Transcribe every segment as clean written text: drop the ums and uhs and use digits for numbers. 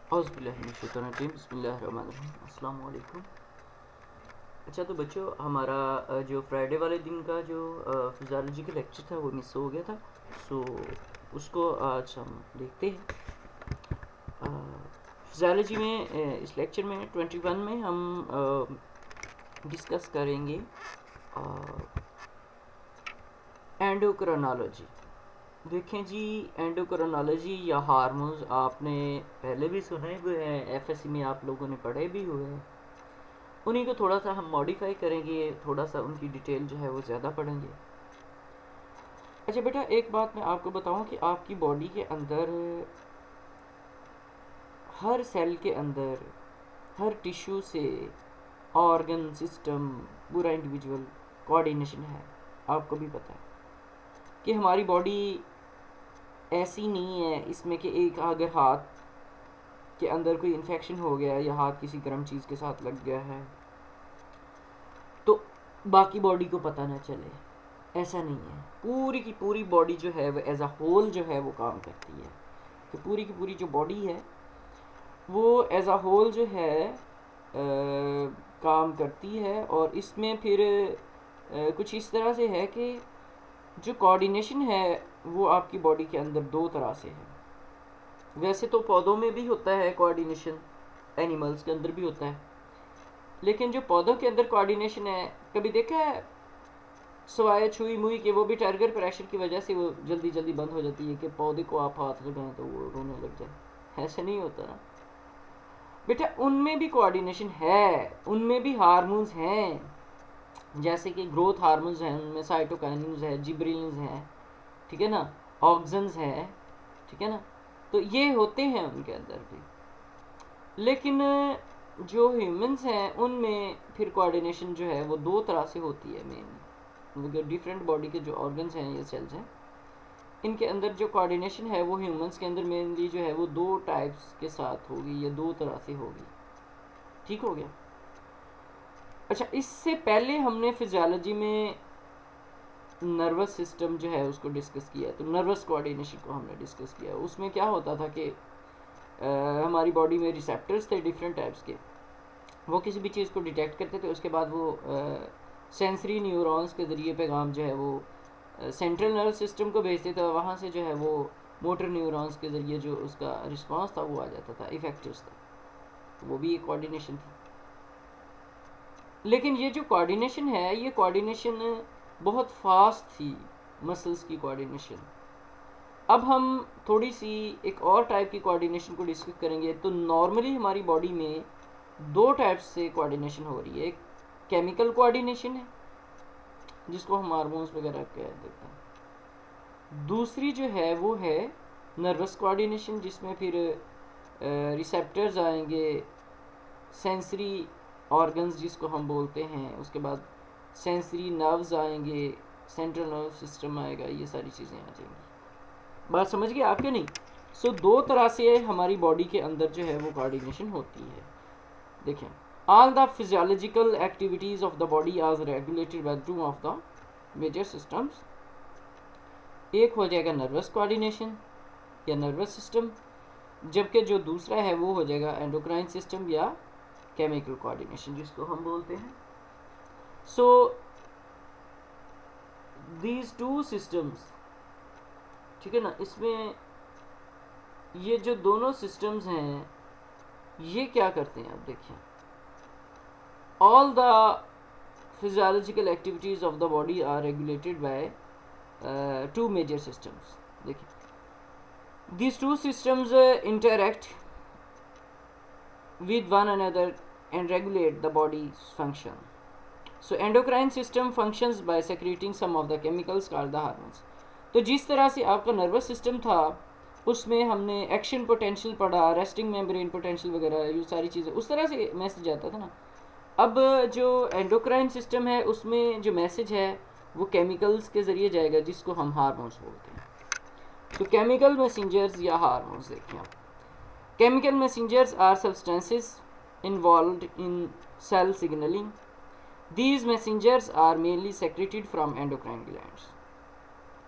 अस्सलाम वालेकुम। अच्छा तो बच्चों, हमारा जो फ्राइडे वाले दिन का जो फिज़ियोलॉजी का लेक्चर था वो मिस हो गया था। सो उसको आज हम देखते हैं। फिज़ियोलॉजी में इस लेक्चर में 21 में हम डिस्कस करेंगे एंडोक्रोनोलॉजी। देखें जी, एंडोक्रोनोलॉजी या हार्मोन्स आपने पहले भी सुने हुए हैं, एफएससी में आप लोगों ने पढ़े भी हुए हैं। उन्हीं को थोड़ा सा हम मॉडिफाई करेंगे, थोड़ा सा उनकी डिटेल जो है वो ज़्यादा पढ़ेंगे। अच्छा बेटा, एक बात मैं आपको बताऊं कि आपकी बॉडी के अंदर हर सेल के अंदर, हर टिश्यू से ऑर्गन सिस्टम, पूरा इंडिविजुअल कोऑर्डिनेशन है। आपको भी पता है कि हमारी बॉडी ऐसी नहीं है इसमें कि एक अगर हाथ के अंदर कोई इन्फेक्शन हो गया या हाथ किसी गर्म चीज़ के साथ लग गया है तो बाकी बॉडी को पता ना चले। ऐसा नहीं है। पूरी की पूरी बॉडी जो है वो एज अ होल जो है वो काम करती है। तो पूरी की पूरी जो बॉडी है वो एज अ होल जो है काम करती है। और इसमें फिर कुछ इस तरह से है कि जो कोऑर्डिनेशन है वो आपकी बॉडी के अंदर दो तरह से है। वैसे तो पौधों में भी होता है कोऑर्डिनेशन, एनिमल्स के अंदर भी होता है, लेकिन जो पौधों के अंदर कोऑर्डिनेशन है, कभी देखा है सवाए छुई मुई के वो भी टारगेट प्रेशर की वजह से वो जल्दी जल्दी बंद हो जाती है कि पौधे को आप हाथ लगाएं तो वो रोने लग जाए। ऐसे नहीं होता ना बेटा, उनमें भी कोऑर्डिनेशन है, उनमें भी हार्मोन्स हैं। जैसे कि ग्रोथ हार्मोन्स हैं, उनमें साइटोकाइनिन्स है, जिब्रेलिन्स हैं, ठीक है ना, ऑक्सिन्स है, ठीक है ना। तो ये होते हैं उनके अंदर भी। लेकिन जो ह्यूमंस हैं उनमें फिर कोऑर्डिनेशन जो है वो दो तरह से होती है मेनली। मतलब डिफरेंट बॉडी के जो ऑर्गन्स हैं या सेल्स हैं, इनके अंदर जो कोऑर्डिनेशन है वो ह्यूमंस के अंदर मेनली जो है वो दो टाइप्स के साथ होगी या दो तरह से होगी। ठीक हो गया। अच्छा, इससे पहले हमने फिजियोलॉजी में नर्वस सिस्टम जो है उसको डिस्कस किया, तो नर्वस कोऑर्डिनेशन को हमने डिस्कस किया। उसमें क्या होता था कि हमारी बॉडी में रिसेप्टर्स थे डिफरेंट टाइप्स के, वो किसी भी चीज़ को डिटेक्ट करते थे। उसके बाद वो सेंसरी न्यूरॉन्स के ज़रिए पैगाम जो है वो सेंट्रल नर्व सिस्टम को भेजते थे। वहाँ से जो है वो मोटर न्यूरॉन्स के ज़रिए जो उसका रिस्पांस था वो आ जाता था, इफेक्टर्स था। वो भी एक कोऑर्डिनेशन थी। लेकिन ये जो कोऑर्डिनेशन है, ये कोऑर्डिनेशन बहुत फास्ट थी, मसल्स की कोऑर्डिनेशन। अब हम थोड़ी सी एक और टाइप की कोऑर्डिनेशन को डिस्कस करेंगे। तो नॉर्मली हमारी बॉडी में दो टाइप्स से कोऑर्डिनेशन हो रही है। एक केमिकल कोऑर्डिनेशन है जिसको हम हार्मोन्स वगैरह कह देते हैं। दूसरी जो है वो है नर्वस कोऑर्डिनेशन, जिसमें फिर रिसेप्टर्स आएंगे, सेंसरी ऑर्गन्स जिसको हम बोलते हैं, उसके बाद सेंसरी नर्व्स आएंगे, सेंट्रल नर्व सिस्टम आएगा, ये सारी चीज़ें आ जाएंगी। बात समझ गए आपके नहीं? सो दो तरह से हमारी बॉडी के अंदर जो है वो कोऑर्डिनेशन होती है। देखें, all the physiological activities of the body are regulated by two of the major systems। एक हो जाएगा नर्वस कोऑर्डिनेशन या नर्वस सिस्टम, जबकि जो दूसरा है वो हो जाएगा एंडोक्राइन सिस्टम या केमिकल कोऑर्डिनेशन जिसको हम बोलते हैं। सो दीज टू सिस्टम्स, ठीक है ना, इसमें ये जो दोनों सिस्टम्स हैं ये क्या करते हैं, आप देखिए, all the physiological activities of the body are regulated by two major systems। देखिए, these two systems interact with one another and regulate the body's function। So endocrine system functions by secreting some of the chemicals called the hormones। तो जिस तरह से आपका nervous system था उसमें हमने action potential पढ़ा, रेस्टिंग मेम्ब्रेन पोटेंशियल वगैरह, ये सारी चीज़ें उस तरह से मैसेज आता था ना। अब जो एंडोक्राइन सिस्टम है उसमें जो मैसेज है वो केमिकल्स के ज़रिए जाएगा जिसको हम हार्मोन्स बोलते हैं। तो केमिकल मैसेंजर्स या हार्मोन्स देखिए आप। Chemical messengers are substances involved in cell signalling. These messengers are mainly secreted from endocrine glands.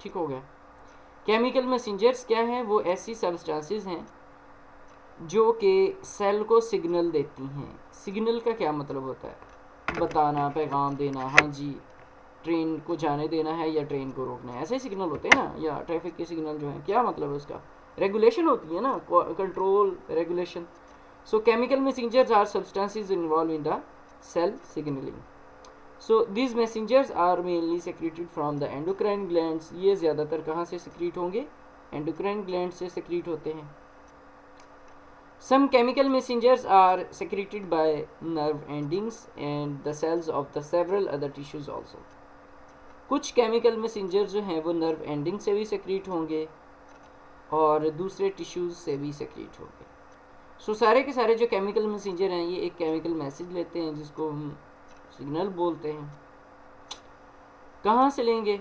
ठीक हो गया। केमिकल मैसेंजर्स क्या हैं? वो ऐसी सब्सटेंसेस हैं जो कि सेल को सिग्नल देती हैं। सिग्नल का क्या मतलब होता है? बताना, पैगाम देना, हाँ जी ट्रेन को जाने देना है या ट्रेन को रोकना है, ऐसे सिग्नल होते हैं ना, या ट्रैफिक के सिग्नल जो हैं, क्या मतलब है उसका? रेगुलेशन होती है ना, control, regulation. So chemical messengers are substances involve in the cell signalling. So these messengers are mainly secreted from the endocrine glands. ये ज़्यादातर कहाँ से सेक्रेट होंगे? एंडोक्राइन ग्लैंड से सेक्रेट होते हैं। Some chemical messengers are secreted by nerve endings and the cells of the several other tissues also. कुछ chemical messenger जो हैं वो नर्व एंडिंग से भी सेक्रेट होंगे और दूसरे टिश्यूज से भी सेक्रेट होंगे। सो सारे के सारे जो केमिकल मैसेंजर हैं ये एक केमिकल मैसेज लेते हैं जिसको हम सिग्नल बोलते हैं। कहाँ से लेंगे?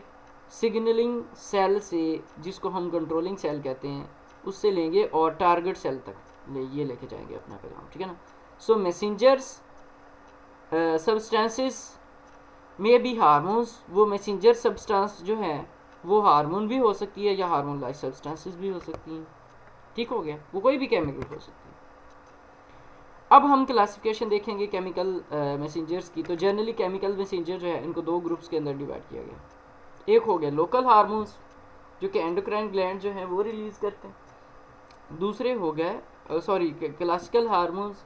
सिग्नलिंग सेल से, जिसको हम कंट्रोलिंग सेल कहते हैं, उससे लेंगे और टारगेट सेल तक ये लेके जाएंगे अपना पैगाम, ठीक है ना। सो मैसेंजर्स सब्सटेंसेस में भी हार्मोन्स, वो मैसेंजर सब्सटेंस जो है वो हार्मोन भी हो सकती है या हार्मोन लाइक सब्सटेंसेस भी हो सकती हैं, ठीक हो गया, वो कोई भी केमिकल हो सकती है। अब हम क्लासिफिकेशन देखेंगे केमिकल मैसेंजर्स की। तो जनरली केमिकल मैसेंजर जो है इनको दो ग्रुप्स के अंदर डिवाइड किया गया। एक हो गया लोकल हार्मोन्स जो कि एंडोक्राइन ग्लैंड जो है वो रिलीज करते हैं। दूसरे हो गए क्लासिकल हार्मोन्स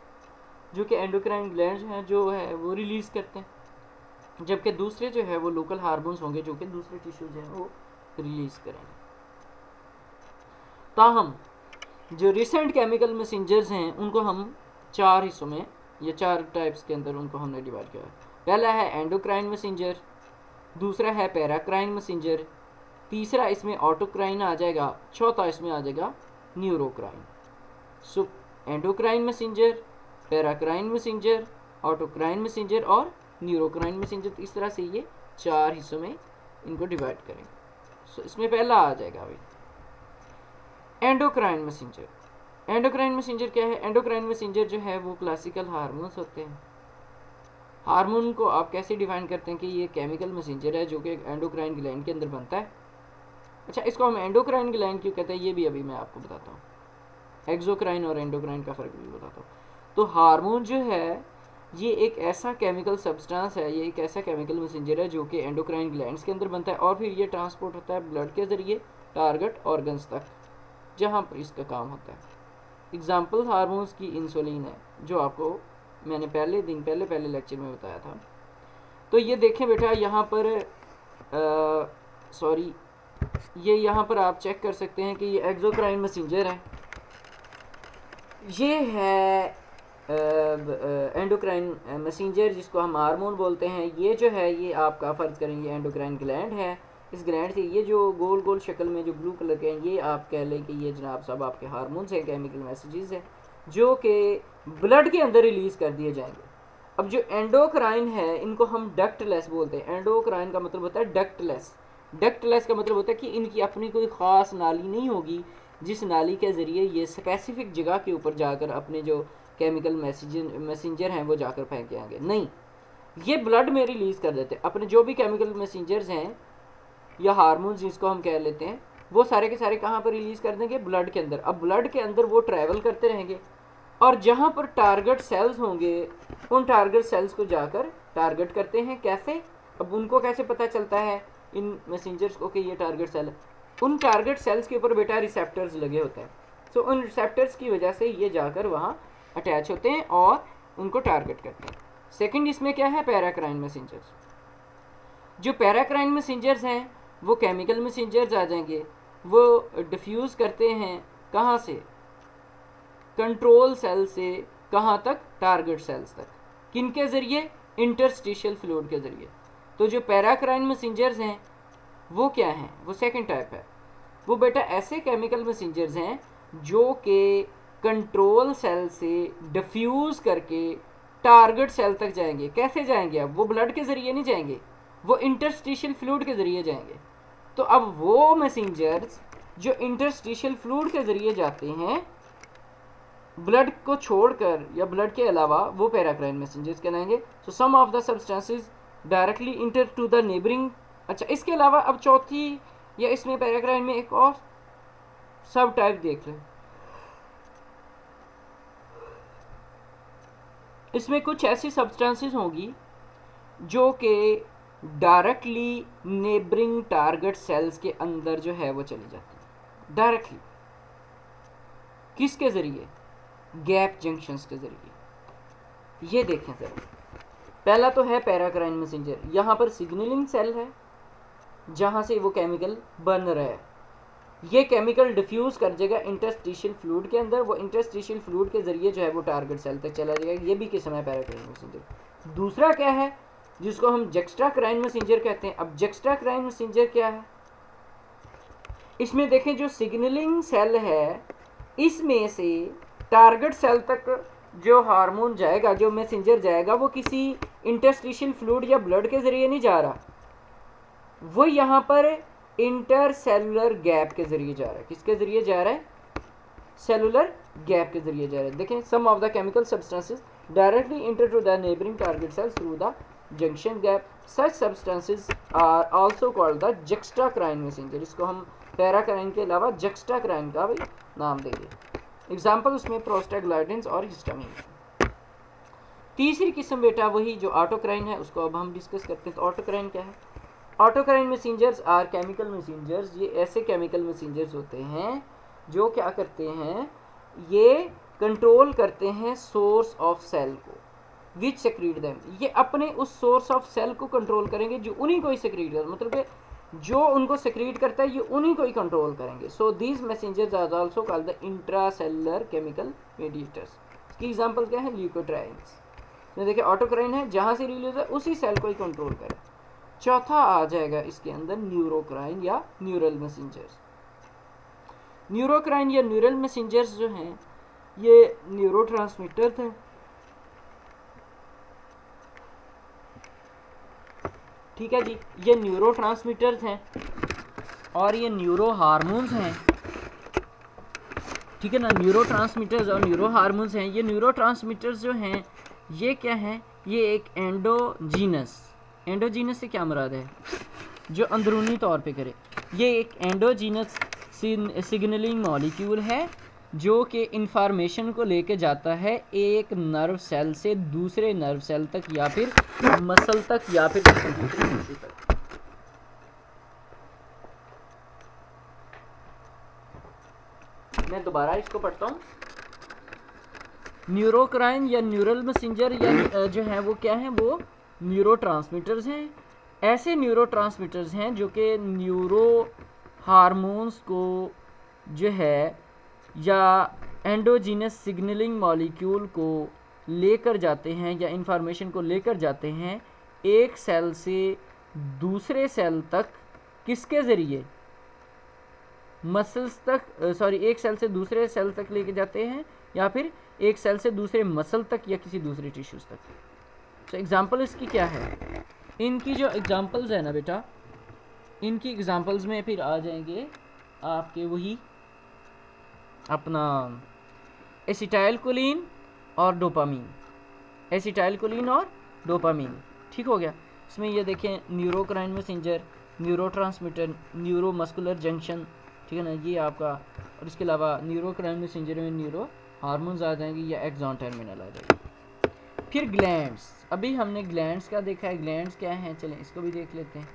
जो कि एंडोक्राइन ग्लैंड हैं जो है वो रिलीज करते हैं, जबकि दूसरे जो है वो लोकल हार्मोन्स होंगे जो कि दूसरे टिश्यूज हैं वो रिलीज करेंगे। ताहम जो रिसेंट केमिकल मैसेंजर्स हैं उनको हम चार हिस्सों में या चार टाइप्स के अंदर उनको हमने डिवाइड किया है। पहला है एंडोक्राइन मैसेंजर, दूसरा है पैराक्राइन मैसेंजर, तीसरा इसमें ऑटोक्राइन आ जाएगा, चौथा इसमें आ जाएगा न्यूरोक्राइन। सो endocrine messenger, paracrine messenger, autocrine messenger और न्यूरोक्राइन मैसेंजर, इस तरह से ये चार हिस्सों में इनको डिवाइड करेंगे। सो इसमें पहला आ जाएगा अभी एंडोक्राइन मैसेंजर। एंडोक्राइन मैसेंजर क्या है? एंडोक्राइन मैसेंजर जो है वो क्लासिकल हार्मोन्स होते हैं। हार्मोन को आप कैसे डिफाइन करते हैं कि ये केमिकल मैसेंजर है जो कि एंडोक्राइन ग्लैंड के अंदर बनता है। अच्छा, इसको हम एंडोक्राइन ग्लैंड क्यों कहते हैं ये भी अभी मैं आपको बताता हूँ। एक्सोक्राइन और एंडोक्राइन का फ़र्क भी बताता हूँ। तो हार्मोन जो है ये एक ऐसा केमिकल सब्सटेंस है, ये एक ऐसा केमिकल मैसेंजर है जो कि एंडोक्राइन ग्लैंड्स के अंदर बनता है और फिर ये ट्रांसपोर्ट होता है ब्लड के ज़रिए टारगेट ऑर्गन्स तक जहाँ पर इसका काम होता है। एग्जाम्पल हार्मोन्स की इंसुलिन है जो आपको मैंने पहले लेक्चर में बताया था। तो ये देखें बेटा यहाँ पर ये यहाँ पर आप चेक कर सकते हैं कि ये एक्सोक्राइन मैसेंजर है, ये है एंडोक्राइन मैसेंजर जिसको हम हार्मोन बोलते हैं। ये जो है ये आपका फ़र्ज करेंगे एंडोक्राइन ग्लैंड है। इस ग्लैंड से ये जो गोल गोल शक्ल में जो ब्लू कलर के हैं ये आप कह लें कि ये जनाब सब आपके हार्मोन्स हैं, केमिकल मैसेजेस हैं जो कि ब्लड के अंदर रिलीज़ कर दिए जाएंगे। अब जो एंडोक्राइन है इनको हम डक्टलेस बोलते हैं। एंडोक्राइन का मतलब होता है डक्टलेस। डक्टलेस का मतलब होता है कि इनकी अपनी कोई ख़ास नाली नहीं होगी जिस नाली के ज़रिए ये स्पेसिफिक जगह के ऊपर जाकर अपने जो केमिकल मैसेंजर हैं वो जाकर फेंक आएंगे। नहीं, ये ब्लड में रिलीज़ कर देते हैं अपने जो भी केमिकल मैसेंजर्स हैं या हार्मोन्स जिसको हम कह लेते हैं, वो सारे के सारे कहाँ पर रिलीज़ कर देंगे? ब्लड के अंदर। अब ब्लड के अंदर वो ट्रैवल करते रहेंगे और जहाँ पर टारगेट सेल्स होंगे उन टारगेट सेल्स को जाकर टारगेट करते हैं। कैसे? अब उनको कैसे पता चलता है इन मैसेंजर्स को कि ये टारगेट सेल है? उन टारगेट सेल्स के ऊपर बेटा रिसेप्टर्स लगे होते हैं। सो उन रिसेप्टर्स की वजह से ये जाकर वहाँ अटैच होते हैं और उनको टारगेट करते हैं। सेकंड इसमें क्या है? Paracrine messengers. जो पैराक्राइन मैसेंजर्स हैं वो केमिकल मैसेंजर्स आ जाएंगे, वो डिफ्यूज़ करते हैं कहाँ से? कंट्रोल सेल से कहाँ तक? टारगेट सेल्स तक। किन के ज़रिए? इंटरस्टिशियल फ्लूइड के ज़रिए। तो जो पैराक्राइन मैसेंजर्स हैं वो क्या हैं? वो सेकंड टाइप है। वो बेटा ऐसे केमिकल मैसेंजर्स हैं जो कि कंट्रोल सेल से डिफ्यूज़ करके टारगेट सेल तक जाएंगे। कैसे जाएंगे? अब वो ब्लड के ज़रिए नहीं जाएंगे, वो इंटरस्टिशियल फ्लूइड के ज़रिए जाएंगे। तो अब वो मैसेंजर्स जो इंटरस्टिशियल फ्लूइड के ज़रिए जाते हैं ब्लड को छोड़कर या ब्लड के अलावा, वो पैराक्राइन मैसेंजर्स कहलाएंगे। So some of the substances directly enter to the neighbouring. अच्छा, इसके अलावा अब चौथी या इसमें पैराक्राइन में एक और सब टाइप देख लें। इसमें कुछ ऐसी सब्सटेंसेस होंगी जो कि डायरेक्टली नेबरिंग टारगेट सेल्स के अंदर जो है वो चली जाती है डायरेक्टली। किसके ज़रिए? गैप जंक्शंस के ज़रिए। ये देखें ज़रा, पहला तो है पैराक्राइन मैसेंजर। यहाँ पर सिग्नलिंग सेल है जहाँ से वो केमिकल बन रहा है। ये केमिकल डिफ्यूज़ कर जाएगा इंटरस्टिशियल फ्लूइड के अंदर, वो इंटरस्टिशियल फ्लूइड के ज़रिए जो है वो टारगेट सेल तक चला जाएगा। ये भी किस्म है पैराक्राइन मैसेंजर। दूसरा क्या है, जिसको हम जक्स्ट्राक्राइन मैसेंजर कहते हैं। अब जक्स्ट्राक्राइन मैसेंजर क्या है? इसमें देखें जो सिग्नलिंग सेल है, इसमें से टारगेट सेल तक जो हार्मोन जाएगा, जो मैसेंजर जाएगा, वो किसी इंटरस्टिशियल फ्लूइड या ब्लड के ज़रिए नहीं जा रहा, वो यहाँ पर इंटरसेलुलर गैप के ज़रिए जा रहा है। किसके ज़रिए जा रहा है? सेलुलर गैप के ज़रिए जा रहा है। देखें, some of the chemical substances directly enter to the neighbouring target cells through the junction gap. Such substances are also called the juxtacrine messenger. इसको हम पैराक्राइन के अलावा जक्स्ट्राक्राइन का भी नाम देंगे। एग्जाम्पल उसमें प्रोस्टाग्लैंडिन्स और हिस्टामिन। तीसरी किस्म बेटा वही जो ऑटोक्राइन है, उसको अब हम डिस्कस करते हैं। तो ऑटोक्राइन क्या है? Autocrine messengers are chemical messengers. ये ऐसे केमिकल मैसेंजर्स होते हैं जो क्या करते हैं, ये कंट्रोल करते हैं सोर्स ऑफ सेल को, विच सेक्रीट देम। ये अपने उस सोर्स ऑफ सेल को कंट्रोल करेंगे जो उन्हीं को ही सेक्रीट करता है, मतलब कि जो उनको सेक्रीट करता है ये उन्हीं को ही कंट्रोल करेंगे। So these messengers are also called the intracellular chemical mediators. इसकी एग्जांपल क्या है? ल्यूकोट्राइन्स। देखिए, ऑटोक्राइन है, जहाँ से रिलीज है उसी सेल को ही कंट्रोल करे। चौथा आ जाएगा इसके अंदर न्यूरोक्राइन या न्यूरल मैसेंजर्स। न्यूरोक्राइन या न्यूरल मैसेंजर्स जो हैं ये न्यूरोट्रांसमीटर थे। ठीक है जी, ये न्यूरोट्रांसमीटर्स हैं और ये न्यूरो हार्मोन्स हैं। ठीक है ना, न्यूरोट्रांसमीटर्स और न्यूरो हार्मोन्स हैं। ये न्यूरोट्रांसमीटर्स जो हैं ये क्या हैं? ये एक एंडोजीनस, एंडोजीनस से क्या मुराद है? जो अंदरूनी तौर पे करे। ये एक एंडोजीनस सिग्नलिंग मॉलिक्यूल है जो कि इंफॉर्मेशन को लेके जाता है एक नर्व सेल से दूसरे नर्व सेल तक या फिर मसल तक या फिर किसी दूसरे टिश्यू तक। मैं दोबारा इसको पढ़ता हूँ। न्यूरोक्राइन या न्यूरल मैसेंजर या जो है वो क्या है? वो न्यूरोट्रांसमीटर्स हैं। ऐसे न्यूरोट्रांसमीटर्स हैं जो कि न्यूरो हार्मोन्स को जो है या एंडोजीनस सिग्नलिंग मॉलिक्यूल को लेकर जाते हैं या इंफॉर्मेशन को लेकर जाते हैं एक सेल से दूसरे सेल तक। किसके ज़रिए? मसल्स तक, सॉरी, एक सेल से दूसरे सेल तक लेके जाते हैं या फिर एक सेल से दूसरे मसल तक या किसी दूसरे टिश्यूज़ तक। तो एग्जांपल इसकी क्या है? इनकी जो एग्जांपल्स है ना बेटा, इनकी एग्जांपल्स में फिर आ जाएंगे आपके वही अपना एसिटाइलकोलिन और डोपामीन। एसिटाइलकोलिन और डोपामीन, ठीक हो गया। इसमें ये देखें, न्यूरोक्राइन मैसेंजर, न्यूरोट्रांसमीटर, न्यूरोमस्कुलर जंक्शन, ठीक है ना, ये आपका। और इसके अलावा न्यूरोक्राइन मैसेंजर में न्यूरो हार्मोन्स आ जाएंगे या एक्सॉन टर्मिनल आ जाएगी। फिर ग्लैंड्स। अभी हमने ग्लैंड्स का देखा है, ग्लैंड्स क्या हैं, चलें इसको भी देख लेते हैं।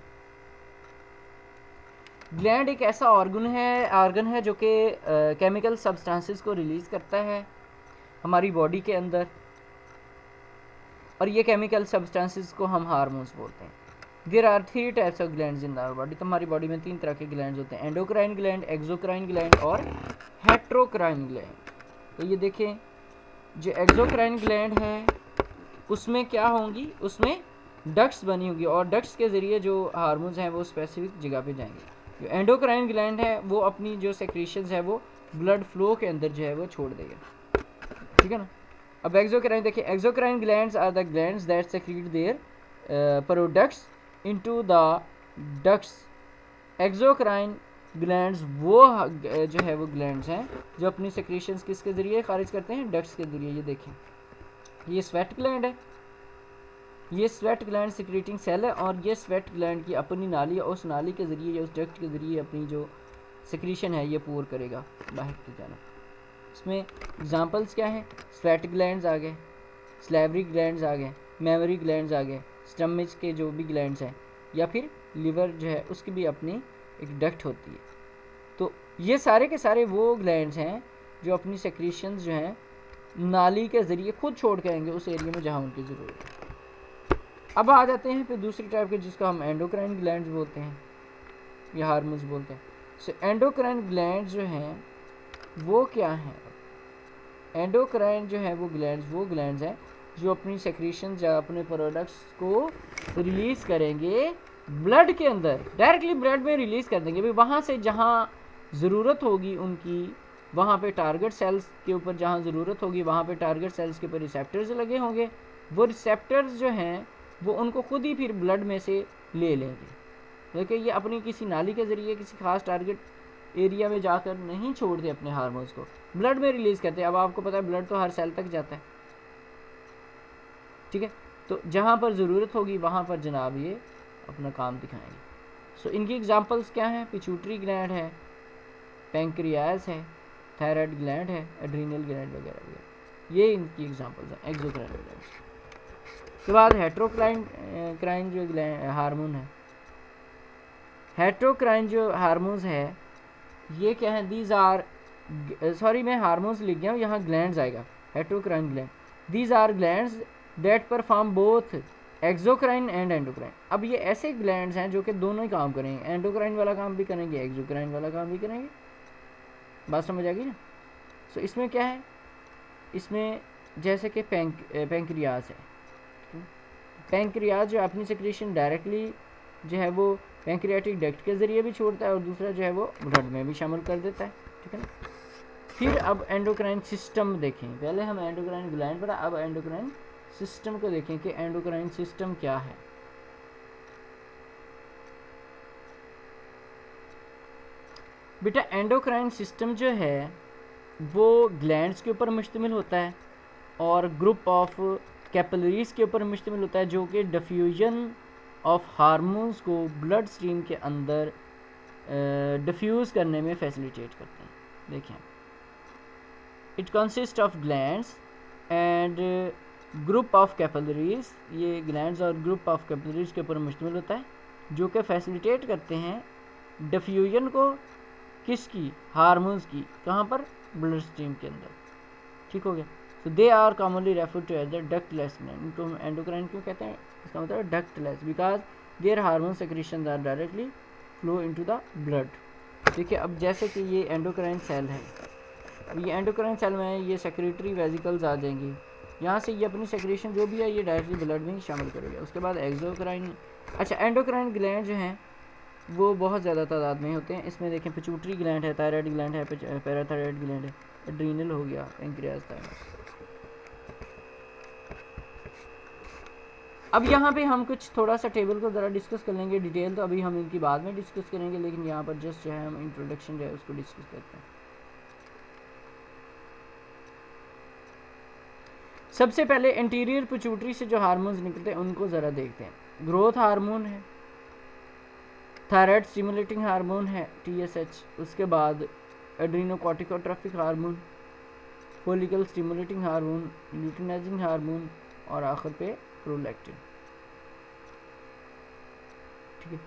ग्लैंड एक ऐसा ऑर्गन है जो कि केमिकल सब्सटेंसेस को रिलीज़ करता है हमारी बॉडी के अंदर, और ये केमिकल सब्सटेंसेस को हम हार्मोन्स बोलते हैं। There are 3 types of glands in our body. तो हमारी बॉडी में 3 तरह के ग्लैंड्स होते हैं, एंडोक्राइन ग्लैंड, एक्सोक्राइन ग्लैंड और हेट्रोक्राइन ग्लैंड। तो ये देखें, जो एक्सोक्राइन ग्लैंड है उसमें क्या होंगी? उसमें डक्ट्स बनी होगी और डक्ट्स के ज़रिए जो हार्मोन्स हैं वो स्पेसिफिक जगह पे जाएंगे। जो एंडोक्राइन ग्लैंड है वो अपनी जो सेक्रेशंस है वो ब्लड फ्लो के अंदर जो है वो छोड़ देगा, ठीक है ना। अब एक्सोक्राइन देखिए, exocrine glands are the glands that secrete their products into the ducts. Exocrine glands वो जो है वो ग्लैंड्स हैं जो अपनी सेक्रेशंस किसके ज़रिए खारिज करते हैं? डक्ट्स के ज़रिए। ये देखें, ये स्वेट ग्लैंड है, ये स्वेट ग्लैंड सिक्रेटिंग सेल है और ये स्वेट ग्लैंड की अपनी नाली है, उस नाली के ज़रिए या उस डक्ट के ज़रिए अपनी जो सिक्रीशन है ये पूर करेगा बाहर की जाना। इसमें एग्जांपल्स क्या हैं? स्वेट ग्लैंड्स आ गए, स्लैवरी ग्लैंड्स आ गए, मेमोरी ग्लैंड्स आ गए, स्टमच के जो भी ग्लैंड्स हैं, या फिर लिवर जो है उसकी भी अपनी एक डक्ट होती है। तो ये सारे के सारे वो ग्लैंड्स हैं जो अपनी सेक्रीशंस जो हैं नाली के ज़रिए खुद छोड़ के आएंगे उस एरिया में जहाँ उनकी ज़रूरत है। अब आ जाते हैं फिर दूसरी टाइप के जिसको हम एंडोक्राइन ग्लैंड्स बोलते हैं या हार्मोन्स बोलते हैं। सो एंडोक्राइन ग्लैंड्स जो हैं वो क्या हैं? एंडोक्राइन जो है वो ग्लैंड्स हैं जो अपनी सेक्रीशन या अपने प्रोडक्ट्स को रिलीज़ करेंगे ब्लड के अंदर, डायरेक्टली ब्लड में रिलीज़ कर देंगे। भाई वहाँ से जहाँ ज़रूरत होगी उनकी, वहाँ पे टारगेट सेल्स के ऊपर जहाँ ज़रूरत होगी वहाँ पे टारगेट सेल्स के ऊपर रिसेप्टर्स लगे होंगे। वो रिसेप्टर्स जो हैं वो उनको खुद ही फिर ब्लड में से ले लेंगे। देखिए ये अपनी किसी नाली के ज़रिए किसी खास टारगेट एरिया में जाकर नहीं छोड़ते अपने हार्मोन्स को, ब्लड में रिलीज़ करते हैं। अब आपको पता है ब्लड तो हर सेल तक जाता है, ठीक है। तो जहाँ पर ज़रूरत होगी वहाँ पर जनाब ये अपना काम दिखाएंगे। सो इनकी एग्जांपल्स क्या हैं? पिट्यूटरी ग्लैंड है, पैंक्रियास है, थायराइड ग्लैंड है, एड्रीनल ग्लैंड वगैरह वगैरह, ये इनकी एग्जांपल्स हैं एक्सोक्राइन ग्लैंड। के बाद हेट्रोक्राइन जो हार्मोन है, हेट्रोक्राइन जो हार्मोन्स है ये क्या है? दीज आर, सॉरी मैं हार्मोन्स लिख गया हूँ, यहाँ ग्लैंड्स आएगा, heterocrine gland. These are glands that perform both exocrine and endocrine. अब ये ऐसे ग्लैंड्स हैं जो कि दोनों ही काम करेंगे, एंडोक्राइन वाला काम भी करेंगे, एक्सोक्राइन वाला काम भी करेंगे। बात समझ आ गई ना? सो इसमें क्या है? इसमें जैसे कि पैंक्रियाज है, पैंक्रियाज जो अपनी सेक्रेशन डायरेक्टली जो है वो पैंक्रियाटिक डक्ट के ज़रिए भी छोड़ता है और दूसरा जो है वो ब्लड में भी शामिल कर देता है, ठीक है ना। फिर अब एंडोक्राइन सिस्टम देखें। पहले हम एंडोक्राइन ग्लैंड पढ़ा, अब एंडोक्राइन सिस्टम को देखें कि एंडोक्राइन सिस्टम क्या है। बेटा एंडोक्राइन सिस्टम जो है वो ग्लैंड्स के ऊपर मुश्तमिल होता है और ग्रुप ऑफ कैपिलरीज के ऊपर मुश्तमिल होता है जो कि डिफ्यूजन ऑफ हार्मोन्स को ब्लड स्ट्रीम के अंदर डिफ्यूज़ करने में फैसिलिटेट करते हैं। देखें, it consist of glands and group of capillaries, ये ग्लैंड्स और ग्रुप ऑफ कैपिलरीज के ऊपर मुश्तमिल होता है जो कि फैसिलिटेट करते हैं डिफ्यूजन को किसकी? हार्मोन्स की। कहाँ पर? ब्लड स्ट्रीम के अंदर, ठीक हो गया। So they are commonly referred to as the ductless gland. इनको हम एंडोक्राइन क्यों कहते हैं? इसका मतलब ductless, because their hormone secretions are directly flow into the blood. देखिए अब जैसे कि ये एंडोक्राइन सेल है, अब ये एंडोक्राइन सेल में ये सेक्रेटरी वेजिकल्स आ जाएंगी, यहाँ से ये अपनी सेक्रेशन जो भी है ये डायरेक्टली ब्लड में ही शामिल करेगा। उसके बाद एक्सोक्राइन, अच्छा एंडोक्राइन ग्लैंड जो हैं वो बहुत ज़्यादा तादाद में होते हैं। इसमें देखें पिट्यूटरी ग्लैंड है, थायराइड ग्लैंड है, पैराथायराइड ग्लैंड है, एड्रीनल हो गया, पैंक्रियास, थायमस। अब यहाँ पे हम कुछ थोड़ा सा टेबल को ज़रा डिस्कस कर लेंगे डिटेल, तो अभी हम इनकी बाद में डिस्कस करेंगे, लेकिन यहाँ पर जस्ट जो है हम इंट्रोडक्शन जो है उसको डिस्कस करते हैं। सबसे पहले इंटीरियर पिट्यूटरी से जो हार्मोन्स निकलते हैं उनको ज़रा देखते हैं। ग्रोथ हार्मोन है, थायराइड स्टिमुलेटिंग हार्मोन है TSH, उसके बाद adrenocorticotrophic hormone, follicle stimulating hormone, luteinizing hormone और आखिर पे प्रोलैक्टिन, ठीक है।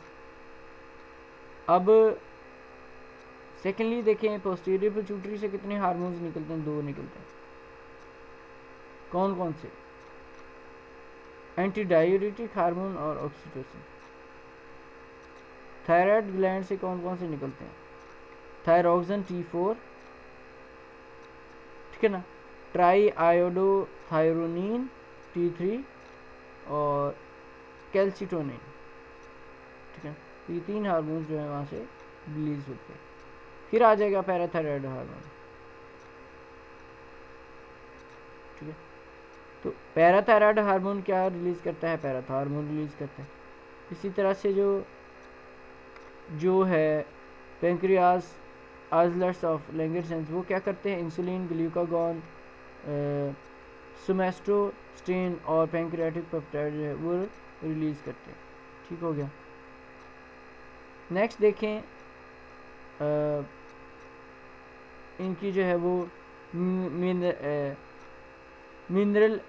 अब सेकेंडली देखें पोस्टीरियर पिट्यूटरी से कितने हार्मोन्स निकलते हैं? 2 निकलते हैं। कौन कौन से? एंटी डाययूरेटिक हार्मोन और ऑक्सीटोसिन। थायराइड ग्लैंड से कौन कौन से निकलते हैं? थायरोक्सिन T4, ठीक है ना, ट्राई आयोडोथायरोनिन T3 और कैल्सिटोनिन, ठीक है। ये 3 हार्मोन्स जो है वहाँ से रिलीज होते हैं। फिर आ जाएगा पैराथायराइड हार्मोन, ठीक है। तो पैराथायराइड हार्मोन क्या रिलीज करता है? पैराथायराइड रिलीज करता है। इसी तरह से जो है पेंक्रियास आइसलेट्स ऑफ लैंगरहैंस वो क्या करते हैं? इंसुलिन, ग्लूकागॉन, सोमेस्टोस्टेन और पैंक्रियाटिक पेप्टाइड जो है वो रिलीज करते हैं, ठीक हो गया। नेक्स्ट देखें इनकी जो है वो मिनरल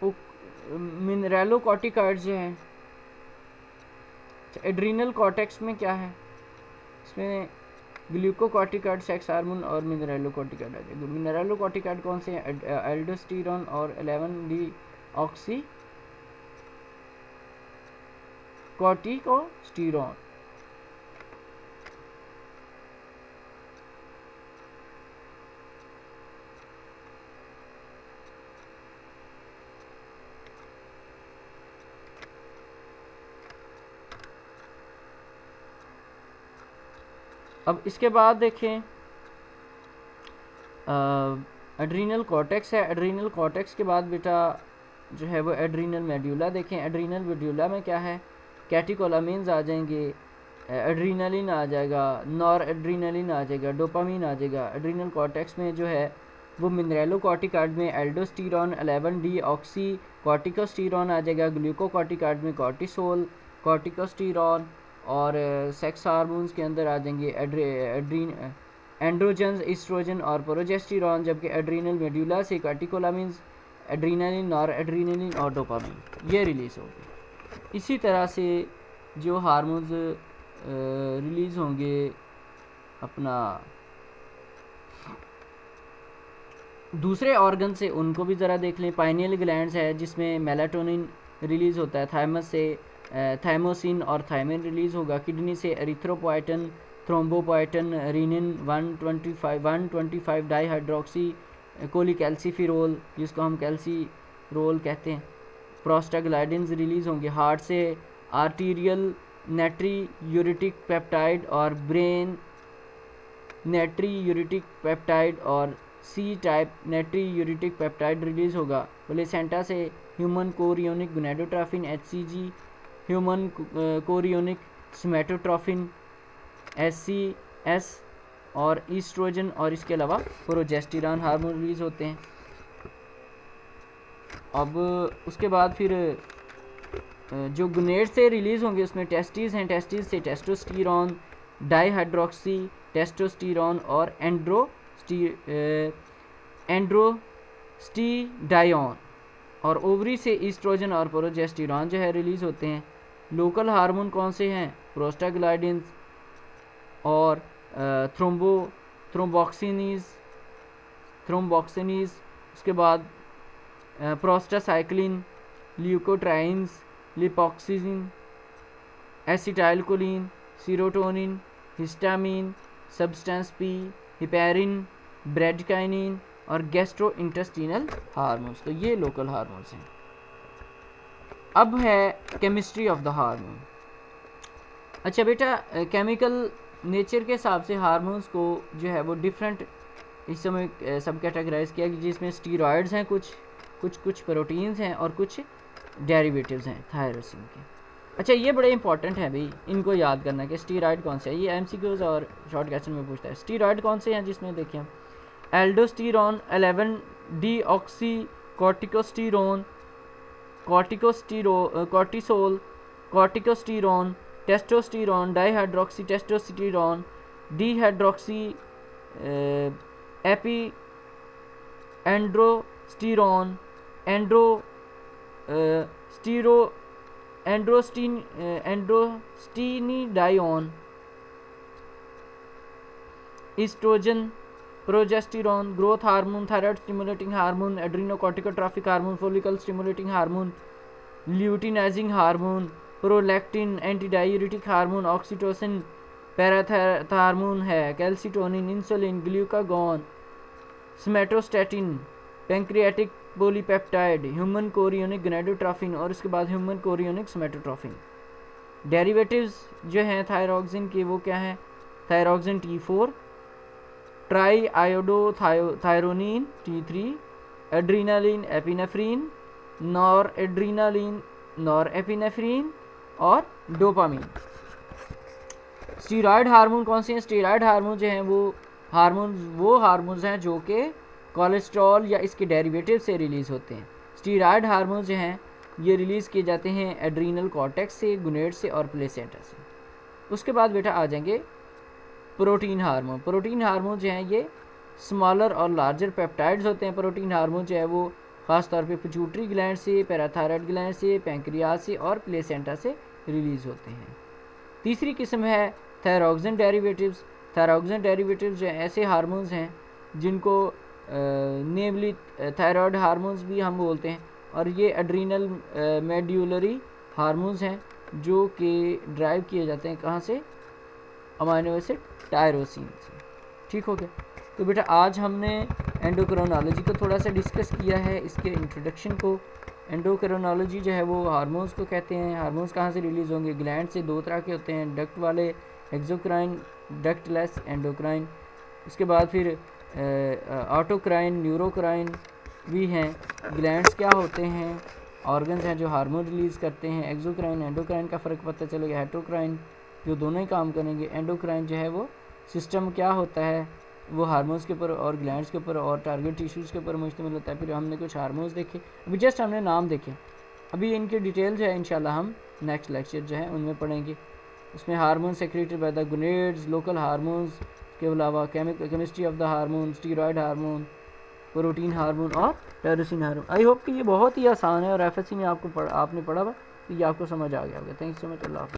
मिनरलोकॉर्टिकॉइड्स जो हैं, एड्रीनल कॉर्टेक्स में क्या है, इसमें ग्लूकोकॉर्टिकॉइड, सेक्स हार्मोन और मिनरलोकॉर्टिकॉइड आ जाएगा। मिनरलोकॉर्टिकॉइड कौन से हैं? एल्डोस्टेरोन और 11D ऑक्सी कॉर्टिकोस्टेरोन। अब इसके बाद देखें एड्रीनल कॉर्टेक्स है। एड्रीनल कॉर्टेक्स के बाद बेटा जो है वो एड्रीनल मेड्यूला देखें। एड्रीनल मेड्यूला में क्या है, कैटिकोलामिन्स आ जाएंगे, एड्रीनलिन आ जाएगा, नॉर एड्रीनलिन आ जाएगा, डोपामीन आ जाएगा। एड्रीनल कॉर्टेक्स में जो है वो मिनरलोकॉर्टिकॉइड में एल्डोस्टेरोन, 11D ऑक्सी कॉर्टिकोस्टेरोन आ जाएगा। ग्लूकोकॉर्टिकॉइड में कॉर्टिसोल, कॉर्टिकोस्टेरोन और सेक्स हार्मोन्स के अंदर आ जाएंगे एंड्रोजन्स, ईस्ट्रोजन और प्रोजेस्टेरोन। जबकि एड्रीनल मेड्यूला से कैटिकोलामिन्स, एड्रीनलिन, नॉर एड्रीनलिन और डोपामीन ये रिलीज़ होंगे। इसी तरह से जो हार्मोन्स रिलीज़ होंगे अपना दूसरे ऑर्गन से, उनको भी ज़रा देख लें। पाइनियल ग्लैंड्स है जिसमें मेलाटोनिन रिलीज़ होता है, थाइमस से थाइमोसिन और थाइमिन रिलीज़ होगा। किडनी से erythropoietin, thrombopoietin, renin 125 dihydroxy cholecalciferol जिसको हम कैल्सीरोल कहते हैं, प्रोस्टाग्लैंडिन्स रिलीज़ होंगे। हार्ट से आर्टीरियल नेट्री यूरिटिक पेप्टाइड और ब्रेन नेट्री यूरिटिक पेप्टाइड और C type natriuretic peptide release होगा। प्लेसेंटा से human chorionic gonadotrophin HCG, human chorionic somatotrophin SCS और ईस्ट्रोजन और इसके अलावा प्रोजेस्टेरॉन हार्मोन रिलीज़ होते हैं। अब उसके बाद फिर जो गुनेड से रिलीज़ होंगे उसमें टेस्टिस हैं, टेस्टिस से टेस्टोस्टेरोन, डाईहाइड्रोक्सी टेस्टोस्टेरोन और एंड्रोस्टीडायोन। और ओवरी से ईस्ट्रोजन और प्रोजेस्टेरॉन जो है रिलीज़ होते हैं। लोकल हार्मोन कौन से हैं? प्रोस्टाग्लैंडिन्स और थ्रोम्बोक्सिनीज, उसके बाद prostacyclin, leukotrienes, lipoxin, acetylcholine, serotonin, histamine, substance P, heparin, bradykinin और गैस्ट्रोइंटेस्टिनल हार्मोन्स। तो ये लोकल हार्मोन्स हैं। अब है केमिस्ट्री ऑफ द हार्मोन। अच्छा बेटा, केमिकल नेचर के हिसाब से हार्मोन्स को जो है वो डिफरेंट हिस्सों में सब कैटेगराइज किया, जिसमें स्टीरॉयड्स हैं, कुछ प्रोटीन्स हैं और कुछ डेरिवेटिव्स हैं थायरोसिन के। अच्छा ये बड़े इंपॉर्टेंट हैं भाई, इनको याद करना कि स्टीरॉयड कौन से है। ये MCQs और शॉर्ट क्वेश्चन में पूछता है। स्टीरॉयड कौन से हैं जिसमें देखिए हम aldosterone, 11D oxy corticosterone, cortisol, corticosterone, testosterone, dihydroxy testosterone, dehydroxy androsterone, androstenedione, oestrogen, progesterone, growth hormone, thyroid stimulating hormone, adrenocorticotrophic hormone, follicle stimulating hormone, luteinizing hormone, prolactin, antidiuretic hormone, oxytocin, parathormone है, calcitonin, insulin, glucagon, somatostatin, pancreatic polypeptide, human chorionic gonadotrophin और उसके बाद human chorionic स्मेटोट्रोफिन। Derivatives जो हैं thyroxine के वो क्या है? Thyroxine T4, try iodothyronine T3, adrenaline epinephrine, nor adrenaline nor epinephrine और डोपामीन। स्टीरॉयड हार्मोन कौन से हैं? स्टीरॉयड हार्मोन जो हैं वो हार्मोन्स हैं जो कि कोलेस्ट्रॉल या इसके डेरिवेटिव से रिलीज़ होते हैं। स्टीरॉयड हार्मोन जो हैं ये रिलीज़ किए जाते हैं एड्रीनल कॉर्टेक्स से, गुनेड से और प्लेसेंटा से। उसके बाद बेटा आ जाएंगे प्रोटीन हार्मोन। प्रोटीन हार्मोन जो हैं ये स्मॉलर और लार्जर पेप्टाइड्स होते हैं। प्रोटीन हार्मोन जो है वो ख़ास तौर पे पिट्यूटरी ग्लैंड से, पैराथायरॉयड ग्लैंड से, पैंक्रियाज से और प्लेसेंटा से रिलीज़ होते हैं। तीसरी किस्म है थायरॉक्सिन डेरिवेटिव्स। थायरॉक्सिन डेरिवेटिव्स जो ऐसे हार्मोन्स हैं जिनको नेमली थायराइड हार्मोन्स भी हम बोलते हैं, और ये एड्रीनल मेड्यूलरी हार्मोन्स हैं जो कि ड्राइव किए जाते हैं कहाँ से, अमाइनो एसिड टायरोसिन से। ठीक हो गया। तो बेटा आज हमने एंडोक्रिनोलॉजी को थोड़ा सा डिस्कस किया है, इसके इंट्रोडक्शन को। एंडोक्रिनोलॉजी जो है वो हार्मोन्स को कहते हैं। हार्मोन्स कहाँ से रिलीज़ होंगे? ग्लैंड से। दो तरह के होते हैं, डक्ट वाले एक्सोक्राइन, डक्टलेस एंडोक्राइन। उसके बाद फिर ऑटोक्राइन, न्यूरोक्राइन भी हैं। ग्लैंड्स क्या होते हैं? ऑर्गन्स हैं जो हार्मोन रिलीज़ करते हैं। एक्सोक्राइन एंडोक्राइन का फ़र्क पता चलेगा। हेटरोक्राइन जो दोनों ही काम करेंगे। एंडोक्राइन जो है वो सिस्टम क्या होता है, वो हार्मोन्स के ऊपर और ग्लैंड्स के ऊपर और टारगेट टिश्यूज़ के ऊपर मुश्तमिल होता है। फिर हमने कुछ हार्मोन्स देखे, अभी जस्ट हमने नाम देखे, अभी इनके डिटेल जो है इंशाल्लाह हम नेक्स्ट लेक्चर जो है उनमें पढ़ेंगे। उसमें hormone secreted by the gonads, local hormones के अलावा chemistry of the hormone, steroid hormone, protein hormone और टायरोसिन हार्मोन। आई होप कि ये बहुत ही आसान है और एफएससी में आपने पढ़ा हुआ, तो ये आपको समझ आ गया होगा। Thanks so much. अल्लाह हाफ़िज़।